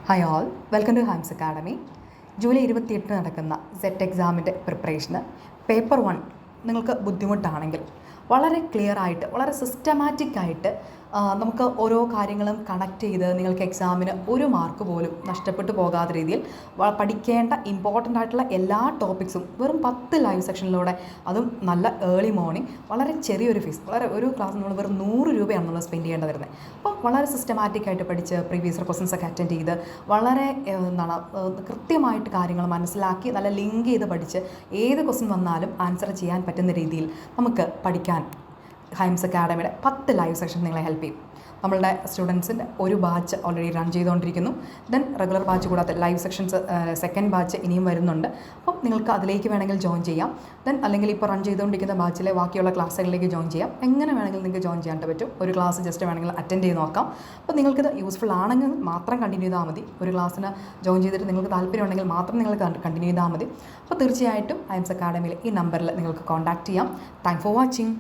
Hi all, welcome to Hymes academy. July 28 നടക്കുന്ന set എക്സാമിൻ്റെ പ്രിപ്പറേഷന് paper 1 നിങ്ങൾക്ക് ബുദ്ധിമുട്ടാണെങ്കിൽ വളരെ ക്ലിയറായിട്ട്, വളരെ സിസ്റ്റമാറ്റിക്കായിട്ട് നമുക്ക് ഓരോ കാര്യങ്ങളും കണക്ട് ചെയ്ത് നിങ്ങൾക്ക് എക്സാമിന് ഒരു മാർക്ക് പോലും നഷ്ടപ്പെട്ടു പോകാത്ത രീതിയിൽ പഠിക്കേണ്ട ഇമ്പോർട്ടൻ്റ് ആയിട്ടുള്ള എല്ലാ ടോപ്പിക്സും വെറും 10 ലൈവ് സെക്ഷനിലൂടെ, അതും നല്ല ഏർലി മോർണിംഗ്, വളരെ ചെറിയൊരു ഫീസ്, വളരെ ഒരു ക്ലാസ് നമ്മൾ വെറും 100 രൂപയാണ് നമ്മൾ സ്പെൻഡ് ചെയ്യേണ്ടി വരുന്നത്. അപ്പോൾ വളരെ സിസ്റ്റമാറ്റിക്കായിട്ട് പഠിച്ച് പ്രീവിയസ് ക്വസ്റ്റൻസ് ഒക്കെ അറ്റൻഡ് ചെയ്ത് വളരെ കൃത്യമായിട്ട് കാര്യങ്ങൾ മനസ്സിലാക്കി നല്ല ലിങ്ക് ചെയ്ത് പഠിച്ച് ഏത് ക്വസ്റ്റൻ വന്നാലും ആൻസർ ചെയ്യാൻ പറ്റുന്ന രീതിയിൽ നമുക്ക് പഠിക്കാൻ ഹൈംസ് അക്കാഡമിയുടെ 10 ലൈവ് സെഷൻ നിങ്ങളെ ഹെൽപ്പ് ചെയ്യും. നമ്മളുടെ സ്റ്റുഡൻസിൻ്റെ ഒരു ബാച്ച് ഓൾറെഡി റൺ ചെയ്തുകൊണ്ടിരിക്കുന്നു. ദെൻ റെഗുലർ ബാച്ച് കൂടാതെ ലൈവ് സെക്ഷൻസ് സെക്കൻഡ് ബാച്ച് ഇനിയും വരുന്നുണ്ട്. അപ്പം നിങ്ങൾക്ക് അതിലേക്ക് വേണമെങ്കിൽ ജോയിൻ ചെയ്യാം. ദെൻ അല്ലെങ്കിൽ ഇപ്പോൾ റൺ ചെയ്തുകൊണ്ടിരിക്കുന്ന ബാച്ചിലെ ബാക്കിയുള്ള ക്ലാസ്സുകളിലേക്ക് ജോയിൻ ചെയ്യാം. എങ്ങനെ വേണമെങ്കിൽ നിങ്ങൾക്ക് ജോയിൻ ചെയ്യാൻ പറ്റും. ഒരു ക്ലാസ് ജസ്റ്റ് വേണമെങ്കിൽ അറ്റൻഡ് ചെയ്ത് നോക്കാം. അപ്പോൾ നിങ്ങൾക്കിത് യൂസ്ഫുൾ ആണെങ്കിൽ മാത്രം കണ്ടിന്യൂ ചെയ്താൽ മതി. ഒരു ക്ലാസ്സിന് ജോയിൻ ചെയ്തിട്ട് നിങ്ങൾക്ക് താല്പര്യം ഉണ്ടെങ്കിൽ മാത്രം നിങ്ങൾ കണ്ടിന്യൂ ചെയ്താൽ മതി. അപ്പോൾ തീർച്ചയായിട്ടും ഹൈംസ് അക്കാഡമിയിലെ ഈ നമ്പറിൽ നിങ്ങൾക്ക് കോൺടാക്റ്റ് ചെയ്യാം. Thanks for watching.